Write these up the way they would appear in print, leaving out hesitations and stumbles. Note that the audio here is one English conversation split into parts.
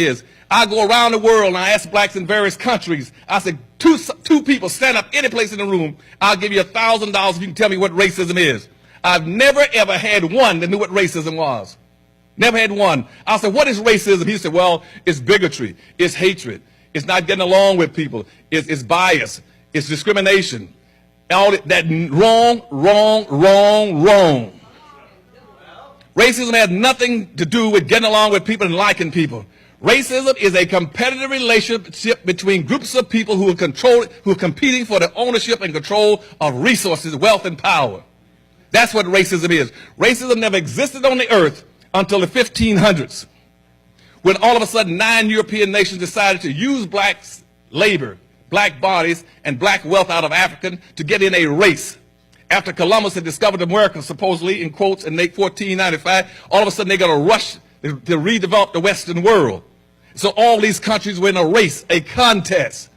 is. I go around the world and I ask blacks in various countries. I say, two people stand up any place in the room. I'll give you $1,000 if you can tell me what racism is. I've never ever had one that knew what racism was. Never had one. I said, what is racism? He said, well, it's bigotry. It's hatred. It's not getting along with people. It's bias. It's discrimination. All that wrong, wrong, wrong, wrong. Racism has nothing to do with getting along with people and liking people. Racism is a competitive relationship between groups of people who are competing for the ownership and control of resources, wealth, and power. That's what racism is. Racism never existed on the earth until the 1500s, when all of a sudden 9 European nations decided to use black labor, black bodies, and black wealth out of Africa to get in a race. After Columbus had discovered America, supposedly, in quotes, in 1495, all of a sudden they got a rush to redevelop the Western world. So all these countries were in a race, a contest,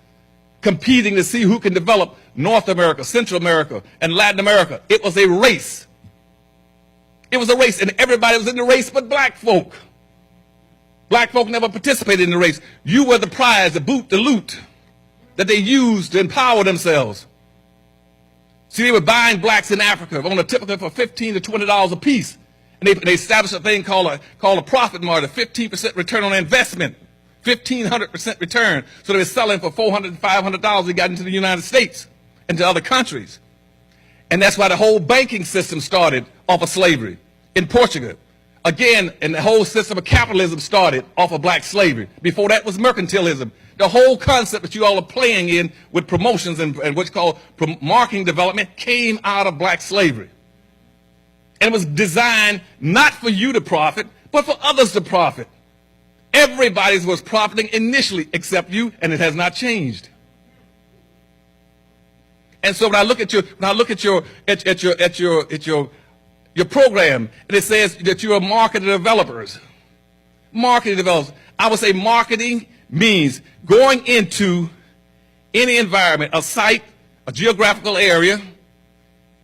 competing to see who can develop North America, Central America, and Latin America. It was a race. It was a race, and everybody was in the race but black folk. Black folk never participated in the race. You were the prize, the boot, the loot that they used to empower themselves. See, they were buying blacks in Africa on a typical for $15 to $20 a piece. And they established a thing called a profit margin, 15% return on investment, 1,500% return. So they were selling for $400 and $500. They got into the United States and to other countries. And that's why the whole banking system started off of slavery in Portugal. Again, and the whole system of capitalism started off of black slavery. Before that was mercantilism. The whole concept that you all are playing in with promotions and what's called marketing development came out of black slavery. And it was designed not for you to profit, but for others to profit. Everybody was profiting initially except you, and it has not changed. And so when I look at your program, and it says that you are marketing developers. Marketing developers. I would say marketing means going into any environment, a site, a geographical area,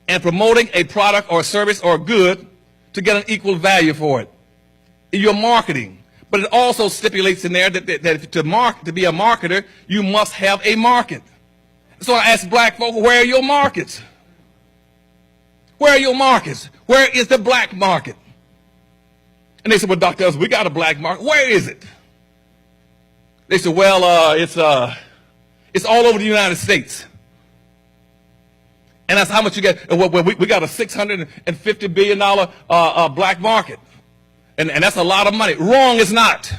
and promoting a product or a service or a good to get an equal value for it. You're marketing. But it also stipulates in there that to be a marketer, you must have a market. So I ask black folk, where are your markets? Where are your markets? Where is the black market? And they said, well, Dr. Ellis, we got a black market. Where is it? They said, well, it's all over the United States. And that's how much you get. Well, we got a $650 billion black market. And that's a lot of money. Wrong, it's not.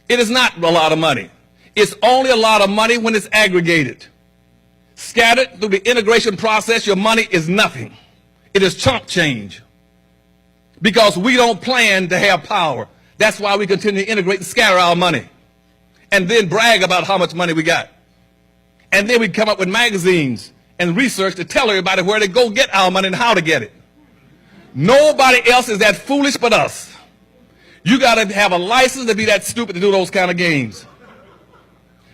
It is not a lot of money. It's only a lot of money when it's aggregated. Scattered through the integration process, your money is nothing. It is chump change. Because we don't plan to have power. That's why we continue to integrate and scatter our money. And then brag about how much money we got. And then we come up with magazines and research to tell everybody where to go get our money and how to get it. Nobody else is that foolish but us. You got to have a license to be that stupid to do those kind of games.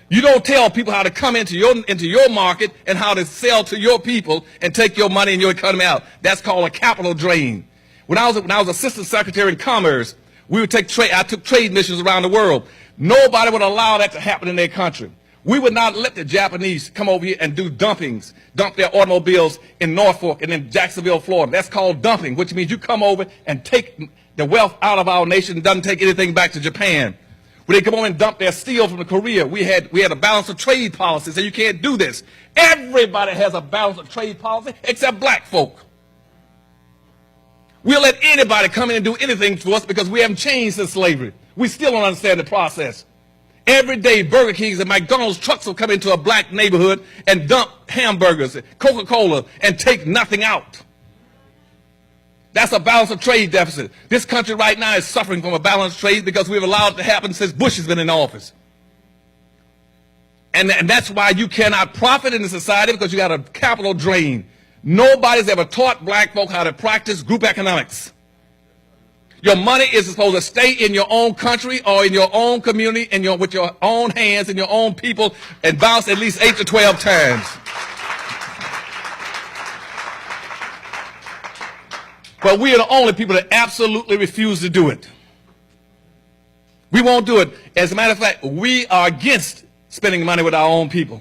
You don't tell people how to come into your market and how to sell to your people and take your money and your economy out. That's called a capital drain. When I was assistant secretary in commerce, I took trade missions around the world. Nobody would allow that to happen in their country. We would not let the Japanese come over here and do dumpings, dump their automobiles in Norfolk and in Jacksonville, Florida. That's called dumping, which means you come over and take the wealth out of our nation and doesn't take anything back to Japan. When they come over and dump their steel from Korea, we had a balance of trade policy, so you can't do this. Everybody has a balance of trade policy except black folk. We'll let anybody come in and do anything to us because we haven't changed since slavery. We still don't understand the process. Every day, Burger Kings and McDonald's trucks will come into a black neighborhood and dump hamburgers, Coca-Cola, and take nothing out. That's a balance of trade deficit. This country right now is suffering from a balance of trade because we've allowed it to happen since Bush has been in office. And that's why you cannot profit in the society, because you got a capital drain. Nobody's ever taught black folk how to practice group economics. Your money is supposed to stay in your own country or in your own community and with your own hands and your own people and bounce at least 8 to 12 times. But we are the only people that absolutely refuse to do it. We won't do it. As a matter of fact, we are against spending money with our own people.